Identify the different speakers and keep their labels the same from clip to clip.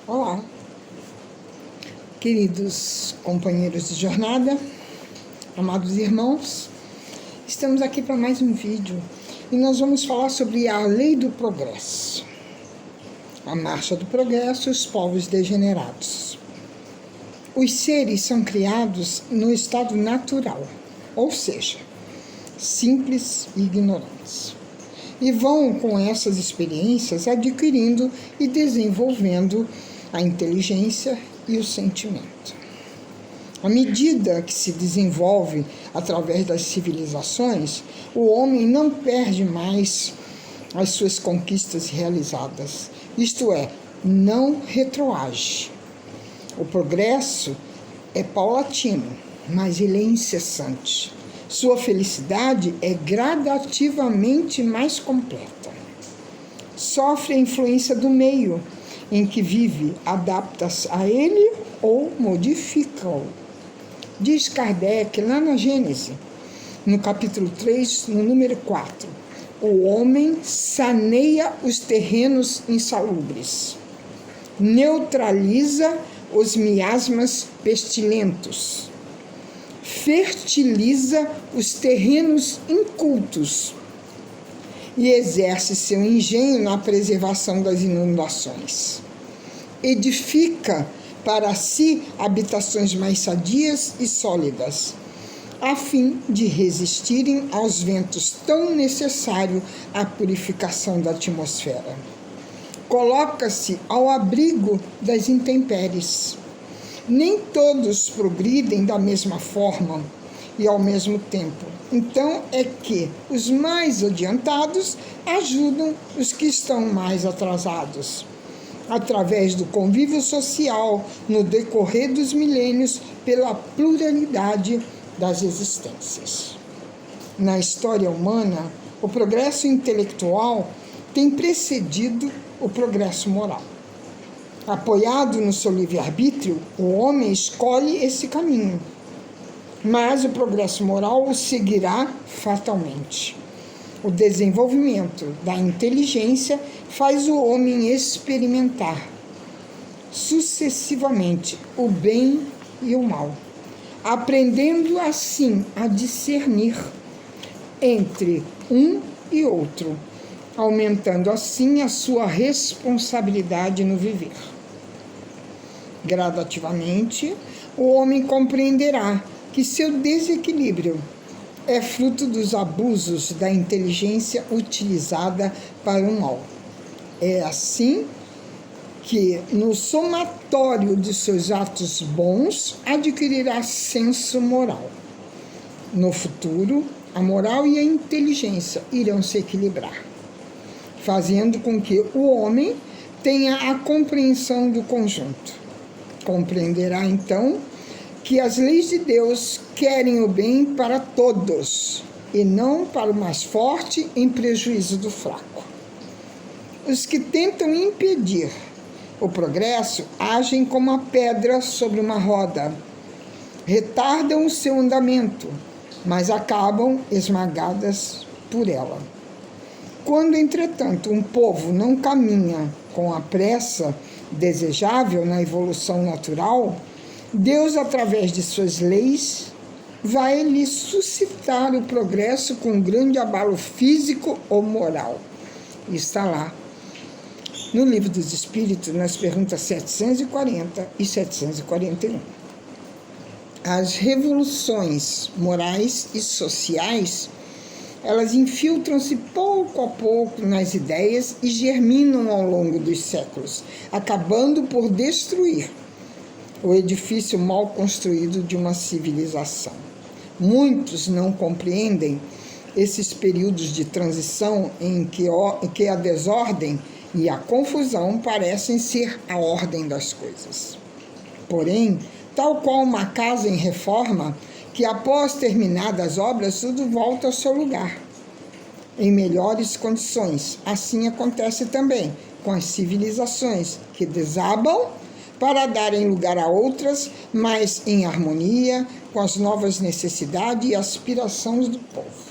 Speaker 1: Olá, queridos companheiros de jornada, amados irmãos, estamos aqui para mais um vídeo e nós vamos falar sobre a lei do progresso, a marcha do progresso e os povos degenerados. Os seres são criados no estado natural, ou seja, simples e ignorantes, e vão com essas experiências adquirindo e desenvolvendo a inteligência e o sentimento. À medida que se desenvolve através das civilizações, o homem não perde mais as suas conquistas realizadas, isto é, não retroage. O progresso é paulatino, mas ele é incessante. Sua felicidade é gradativamente mais completa. Sofre a influência do meio em que vive, adapta-se a ele ou modifica-o. Diz Kardec lá na Gênese, no capítulo 3, no número 4, o homem saneia os terrenos insalubres, neutraliza os miasmas pestilentos, fertiliza os terrenos incultos e exerce seu engenho na preservação das inundações. Edifica para si habitações mais sadias e sólidas, a fim de resistirem aos ventos tão necessários à purificação da atmosfera. Coloca-se ao abrigo das intempéries. Nem todos progridem da mesma forma e ao mesmo tempo. Então é que os mais adiantados ajudam os que estão mais atrasados, através do convívio social no decorrer dos milênios pela pluralidade das existências. Na história humana, o progresso intelectual tem precedido o progresso moral. Apoiado no seu livre-arbítrio, o homem escolhe esse caminho, mas o progresso moral o seguirá fatalmente. O desenvolvimento da inteligência faz o homem experimentar sucessivamente o bem e o mal, aprendendo assim a discernir entre um e outro, aumentando assim a sua responsabilidade no viver. Gradativamente, o homem compreenderá que seu desequilíbrio é fruto dos abusos da inteligência utilizada para o mal. É assim que, no somatório de seus atos bons, adquirirá senso moral. No futuro, a moral e a inteligência irão se equilibrar, fazendo com que o homem tenha a compreensão do conjunto. Compreenderá, então, que as leis de Deus querem o bem para todos e não para o mais forte em prejuízo do fraco. Os que tentam impedir o progresso agem como a pedra sobre uma roda, retardam o seu andamento, mas acabam esmagadas por ela. Quando, entretanto, um povo não caminha com a pressa desejável na evolução natural, Deus, através de suas leis, vai lhe suscitar o progresso com grande abalo físico ou moral. Está lá no Livro dos Espíritos, nas perguntas 740 e 741. As revoluções morais e sociais, elas infiltram-se pouco a pouco nas ideias e germinam ao longo dos séculos, acabando por destruir o edifício mal construído de uma civilização. Muitos não compreendem esses períodos de transição em que a desordem e a confusão parecem ser a ordem das coisas. Porém, tal qual uma casa em reforma, que após terminadas as obras, tudo volta ao seu lugar, em melhores condições. Assim acontece também com as civilizações, que desabam para darem lugar a outras, mas em harmonia com as novas necessidades e aspirações do povo.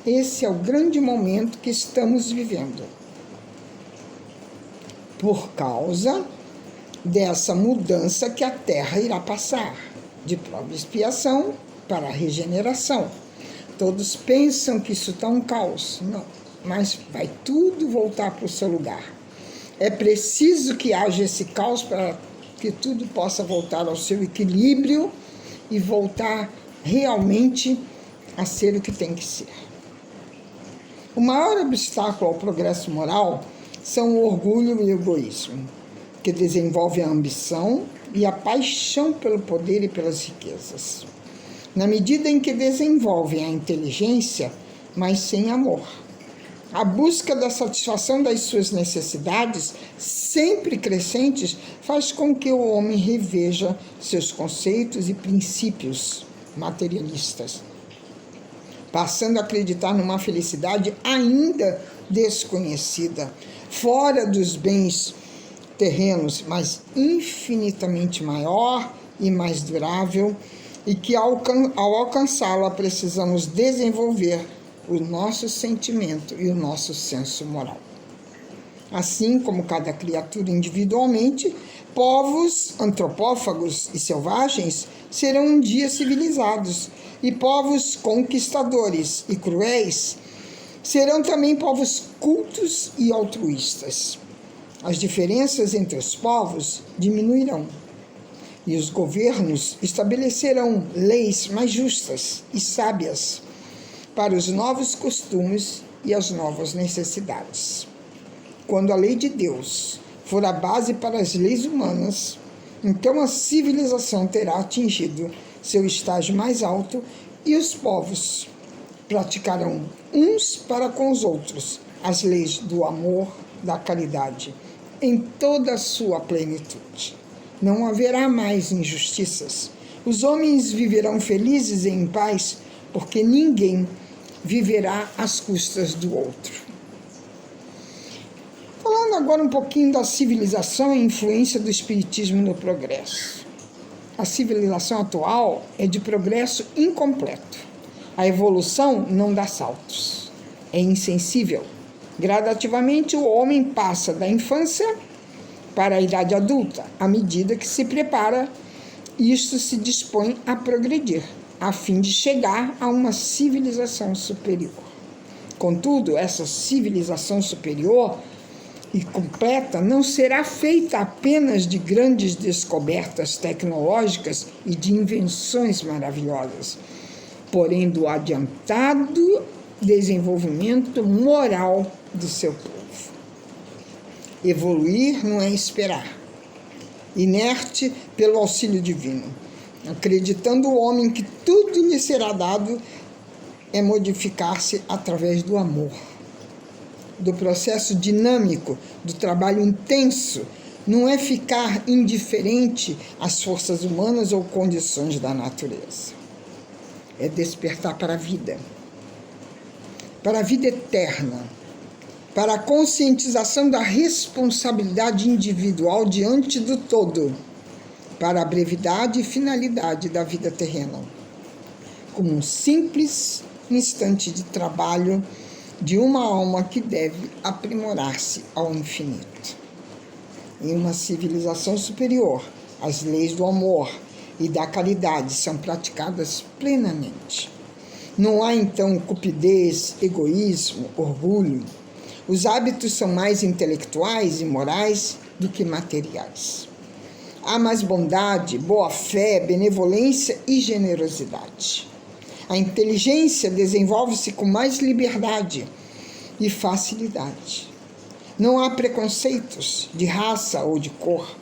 Speaker 1: Esse é o grande momento que estamos vivendo. Por causa dessa mudança que a Terra irá passar, de prova e expiação para a regeneração. Todos pensam que isso está um caos. Não, mas vai tudo voltar para o seu lugar. É preciso que haja esse caos para que tudo possa voltar ao seu equilíbrio e voltar realmente a ser o que tem que ser. O maior obstáculo ao progresso moral são o orgulho e o egoísmo, que desenvolvem a ambição e a paixão pelo poder e pelas riquezas. Na medida em que desenvolvem a inteligência, mas sem amor. A busca da satisfação das suas necessidades, sempre crescentes, faz com que o homem reveja seus conceitos e princípios materialistas, passando a acreditar numa felicidade ainda desconhecida, fora dos bens terrenos, mas infinitamente maior e mais durável, e que ao alcançá-la precisamos desenvolver o nosso sentimento e o nosso senso moral. Assim como cada criatura individualmente, povos antropófagos e selvagens serão um dia civilizados, e povos conquistadores e cruéis serão também povos cultos e altruístas. As diferenças entre os povos diminuirão, e os governos estabelecerão leis mais justas e sábias para os novos costumes e as novas necessidades. Quando a lei de Deus for a base para as leis humanas, então a civilização terá atingido seu estágio mais alto e os povos praticarão uns para com os outros as leis do amor, da caridade, em toda a sua plenitude. Não haverá mais injustiças. Os homens viverão felizes e em paz, porque ninguém viverá às custas do outro. Falando agora um pouquinho da civilização e influência do espiritismo no progresso. A civilização atual é de progresso incompleto. A evolução não dá saltos. É insensível. Gradativamente, o homem passa da infância para a idade adulta, à medida que se prepara, isto se dispõe a progredir, a fim de chegar a uma civilização superior. Contudo, essa civilização superior e completa não será feita apenas de grandes descobertas tecnológicas e de invenções maravilhosas, porém do adiantado desenvolvimento moral do seu povo. Evoluir não é esperar, inerte pelo auxílio divino, acreditando o homem que tudo lhe será dado, é modificar-se através do amor, do processo dinâmico, do trabalho intenso. Não é ficar indiferente às forças humanas ou condições da natureza. É despertar para a vida eterna, para a conscientização da responsabilidade individual diante do todo, para a brevidade e finalidade da vida terrena, como um simples instante de trabalho de uma alma que deve aprimorar-se ao infinito. Em uma civilização superior, as leis do amor e da caridade são praticadas plenamente. Não há, então, cupidez, egoísmo, orgulho. Os hábitos são mais intelectuais e morais do que materiais. Há mais bondade, boa-fé, benevolência e generosidade. A inteligência desenvolve-se com mais liberdade e facilidade. Não há preconceitos de raça ou de cor,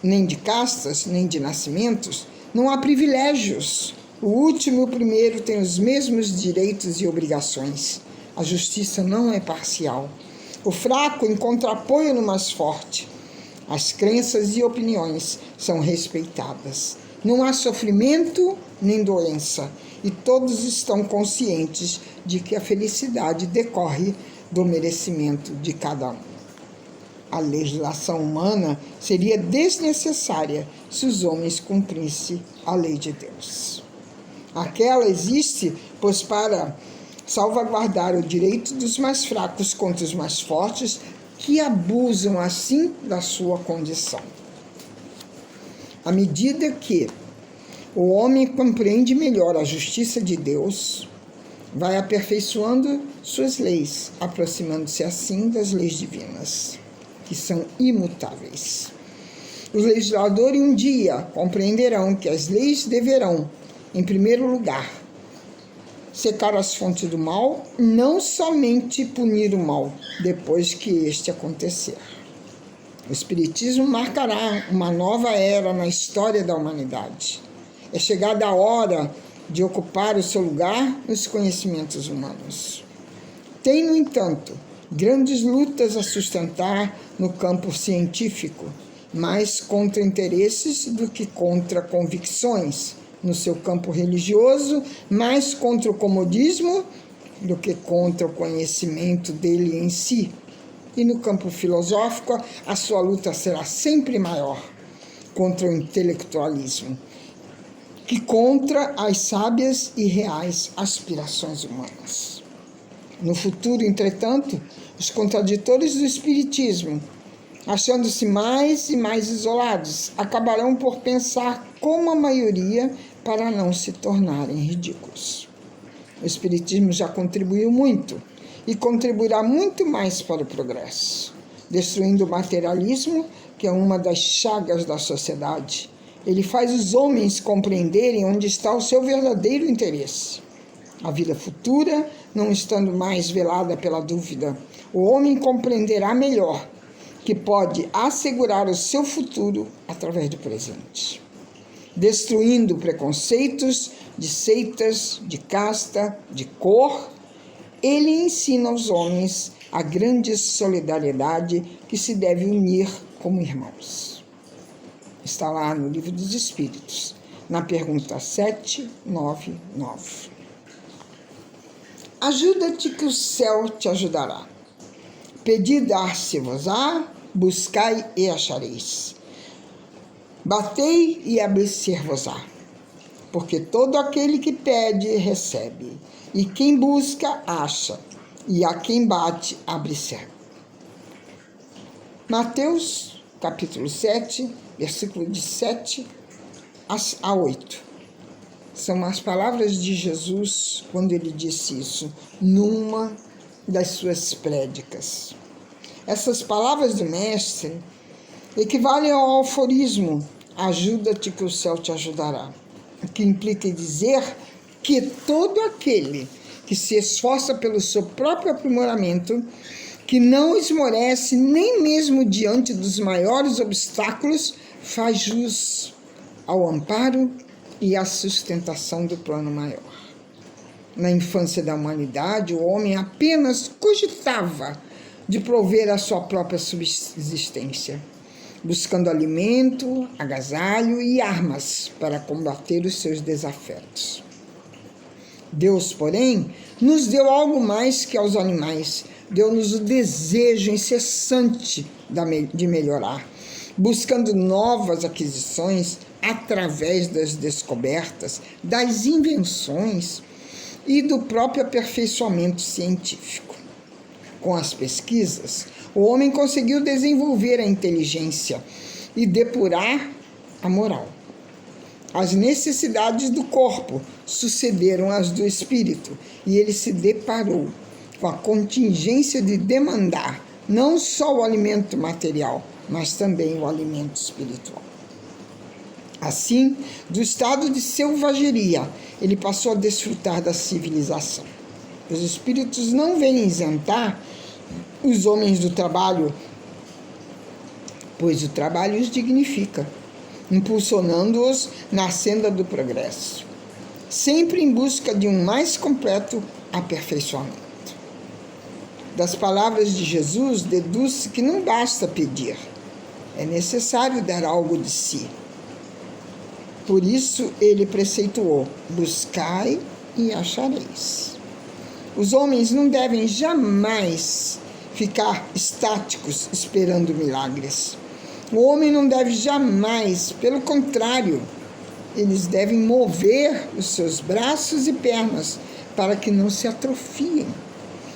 Speaker 1: nem de castas, nem de nascimentos. Não há privilégios. O último e o primeiro têm os mesmos direitos e obrigações. A justiça não é parcial. O fraco encontra apoio no mais forte. As crenças e opiniões são respeitadas. Não há sofrimento nem doença, e todos estão conscientes de que a felicidade decorre do merecimento de cada um. A legislação humana seria desnecessária se os homens cumprissem a lei de Deus. Aquela existe, pois, para salvaguardar o direito dos mais fracos contra os mais fortes, que abusam assim da sua condição. À medida que o homem compreende melhor a justiça de Deus, vai aperfeiçoando suas leis, aproximando-se assim das leis divinas, que são imutáveis. Os legisladores um dia compreenderão que as leis deverão, em primeiro lugar, secar as fontes do mal, não somente punir o mal depois que este acontecer. O Espiritismo marcará uma nova era na história da humanidade. É chegada a hora de ocupar o seu lugar nos conhecimentos humanos. Tem, no entanto, grandes lutas a sustentar no campo científico, mais contra interesses do que contra convicções. No seu campo religioso, mais contra o comodismo do que contra o conhecimento dele em si. E no campo filosófico, a sua luta será sempre maior contra o intelectualismo que contra as sábias e reais aspirações humanas. No futuro, entretanto, os contraditores do Espiritismo, achando-se mais e mais isolados, acabarão por pensar como a maioria para não se tornarem ridículos. O Espiritismo já contribuiu muito e contribuirá muito mais para o progresso, destruindo o materialismo, que é uma das chagas da sociedade. Ele faz os homens compreenderem onde está o seu verdadeiro interesse. A vida futura, não estando mais velada pela dúvida, o homem compreenderá melhor que pode assegurar o seu futuro através do presente. Destruindo preconceitos de seitas, de casta, de cor, ele ensina aos homens a grande solidariedade que se deve unir como irmãos. Está lá no Livro dos Espíritos, na pergunta 799. Ajuda-te que o céu te ajudará. Pedi, dar-se-vos-á, buscai e achareis. Batei e abrir-se-vos-á. Porque todo aquele que pede, recebe. E quem busca, acha. E a quem bate, abre-se. Mateus, capítulo 7, versículo de 7 a 8. São as palavras de Jesus quando ele disse isso, numa das suas prédicas. Essas palavras do Mestre equivalem ao aforismo: ajuda-te que o céu te ajudará, o que implica dizer que todo aquele que se esforça pelo seu próprio aprimoramento, que não esmorece nem mesmo diante dos maiores obstáculos, faz jus ao amparo e à sustentação do plano maior. Na infância da humanidade, o homem apenas cogitava de prover a sua própria subsistência, buscando alimento, agasalho e armas para combater os seus desafetos. Deus, porém, nos deu algo mais que aos animais. Deu-nos o desejo incessante de melhorar, buscando novas aquisições através das descobertas, das invenções e do próprio aperfeiçoamento científico. Com as pesquisas, o homem conseguiu desenvolver a inteligência e depurar a moral. As necessidades do corpo sucederam às do espírito, e ele se deparou com a contingência de demandar não só o alimento material, mas também o alimento espiritual. Assim, do estado de selvageria, ele passou a desfrutar da civilização. Os espíritos não vêm isentar os homens do trabalho, pois o trabalho os dignifica, impulsionando-os na senda do progresso, sempre em busca de um mais completo aperfeiçoamento. Das palavras de Jesus, deduz-se que não basta pedir, é necessário dar algo de si. Por isso ele preceituou: buscai e achareis. Os homens não devem jamais ficar estáticos esperando milagres. O homem não deve jamais, pelo contrário, eles devem mover os seus braços e pernas para que não se atrofiem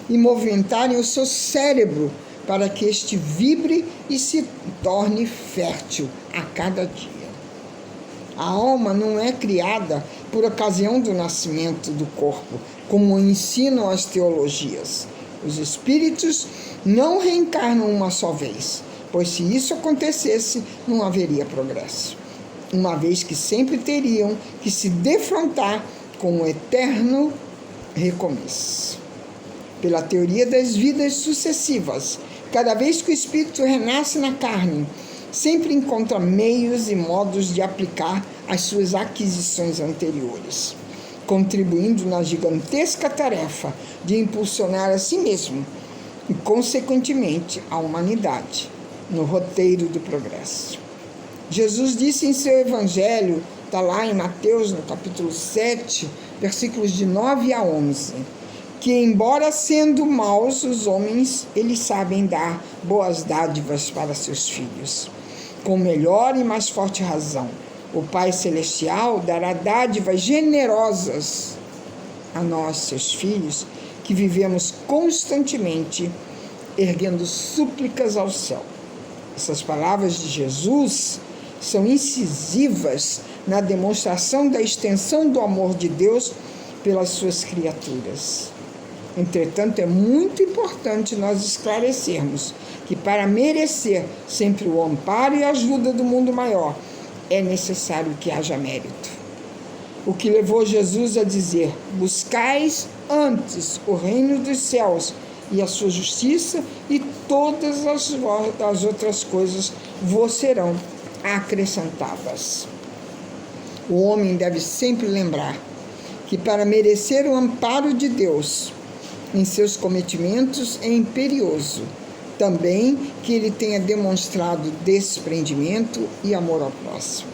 Speaker 1: e movimentarem o seu cérebro para que este vibre e se torne fértil a cada dia. A alma não é criada por ocasião do nascimento do corpo, como ensinam as teologias. Os espíritos não reencarnam uma só vez, pois se isso acontecesse, não haveria progresso, uma vez que sempre teriam que se defrontar com o eterno recomeço. Pela teoria das vidas sucessivas, cada vez que o espírito renasce na carne, sempre encontra meios e modos de aplicar as suas aquisições anteriores, contribuindo na gigantesca tarefa de impulsionar a si mesmo e, consequentemente, a humanidade no roteiro do progresso. Jesus disse em seu evangelho, está lá em Mateus, no capítulo 7, versículos de 9 a 11, que, embora sendo maus os homens, eles sabem dar boas dádivas para seus filhos. Com melhor e mais forte razão, o Pai Celestial dará dádivas generosas a nós, seus filhos, que vivemos constantemente erguendo súplicas ao céu. Essas palavras de Jesus são incisivas na demonstração da extensão do amor de Deus pelas suas criaturas. Entretanto, é muito importante nós esclarecermos que, para merecer sempre o amparo e a ajuda do mundo maior, é necessário que haja mérito. O que levou Jesus a dizer: buscais antes o reino dos céus e a sua justiça, e todas as outras coisas vos serão acrescentadas. O homem deve sempre lembrar que, para merecer o amparo de Deus em seus cometimentos, é imperioso também que ele tenha demonstrado desprendimento e amor ao próximo.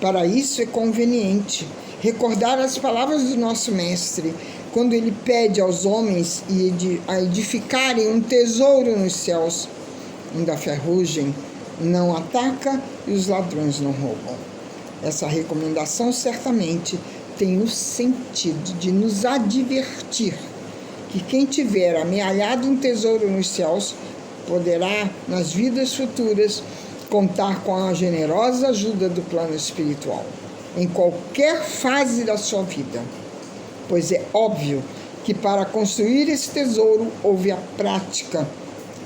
Speaker 1: Para isso é conveniente recordar as palavras do nosso Mestre, quando ele pede aos homens a edificarem um tesouro nos céus, onde a ferrugem não ataca e os ladrões não roubam. Essa recomendação certamente tem o sentido de nos advertir que quem tiver amealhado um tesouro nos céus poderá, nas vidas futuras, contar com a generosa ajuda do plano espiritual, em qualquer fase da sua vida. Pois é óbvio que, para construir esse tesouro, houve a prática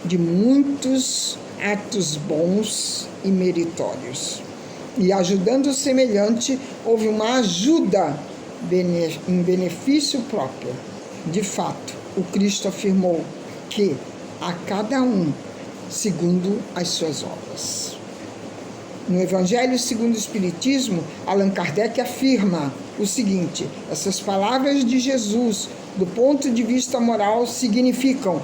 Speaker 1: de muitos atos bons e meritórios. E, ajudando o semelhante, houve uma ajuda em benefício próprio. De fato, o Cristo afirmou que a cada um segundo as suas obras. No Evangelho segundo o Espiritismo, Allan Kardec afirma o seguinte: essas palavras de Jesus, do ponto de vista moral, significam: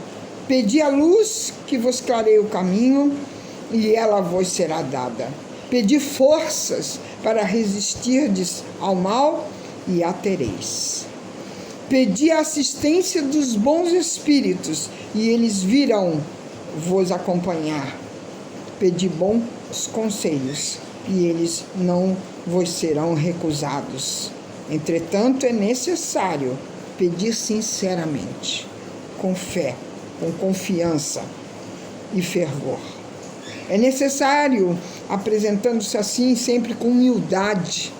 Speaker 1: pedi a luz que vos clareie o caminho, e ela vos será dada. Pedi forças para resistirdes ao mal, e a tereis. Pedi a assistência dos bons espíritos, e eles virão vos acompanhar. Pedi bons conselhos, e eles não vos serão recusados. Entretanto, é necessário pedir sinceramente, com fé, com confiança e fervor. É necessário, apresentando-se assim sempre com humildade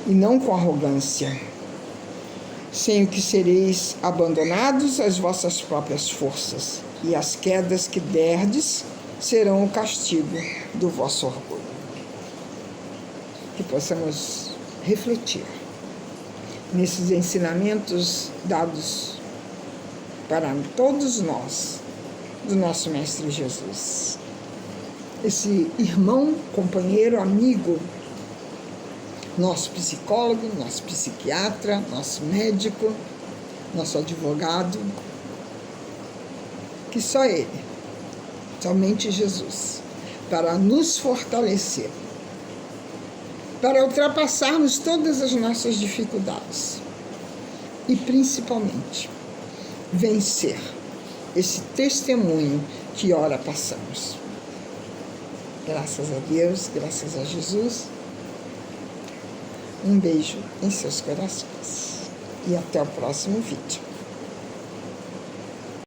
Speaker 1: e não com arrogância, sem o que sereis abandonados às vossas próprias forças, e as quedas que derdes serão o castigo do vosso orgulho. Que possamos refletir nesses ensinamentos dados para todos nós, do nosso Mestre Jesus. Esse irmão, companheiro, amigo, nosso psicólogo, nosso psiquiatra, nosso médico, nosso advogado, que só Ele, somente Jesus, para nos fortalecer, para ultrapassarmos todas as nossas dificuldades e, principalmente, vencer esse testemunho que ora passamos. Graças a Deus, graças a Jesus. Um beijo em seus corações e até o próximo vídeo.